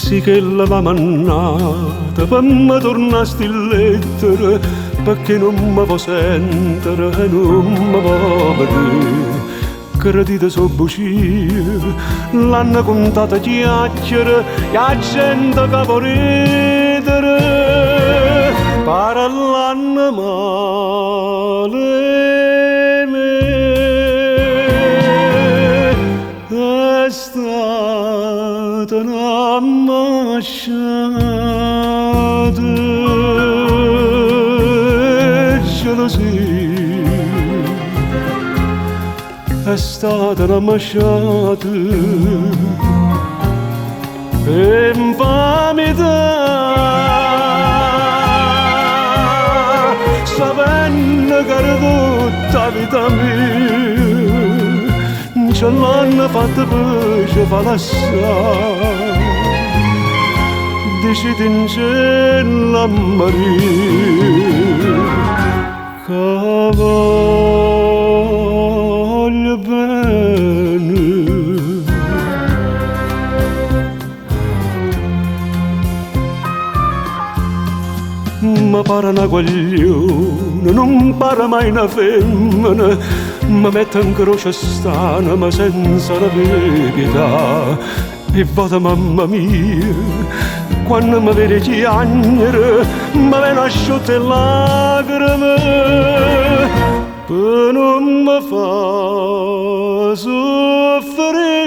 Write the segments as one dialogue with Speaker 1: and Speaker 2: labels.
Speaker 1: Sì che l'avevamo annata, per me tornasti in lettera, perché non mi può sentire e non mi può vedere. Credite so bugie, l'hanno contata chiacchiere, e la gente che può ridere, parlano male me. È stata una masciata, gelosia. È stata una masciata e infamità, sapendo che era tutta vita mia, ce l'hanno fatta pace fa lasciare, decidi in cielo a morire, che voglio bene. Ma pare una guaglione, non pare mai una femmina, mi mette in croce strana ma senza la verità. E vada mamma mia, quando mi vede piangere, mi viene asciutte lacrime, per non mi fa soffrire.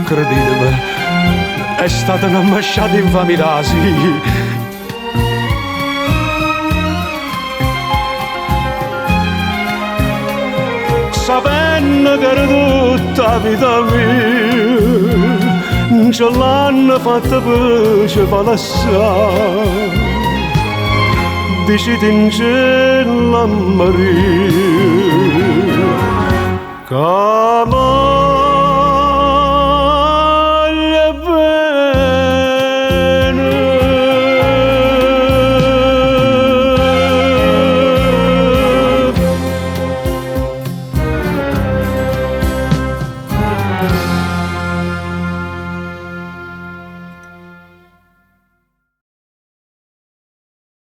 Speaker 1: Credetemi, è stata una masciata infamità, sì. Sapendo che era tutta vita mia, ce l'hanno fatta pace fa lasciare, decidi in cielo a morire, che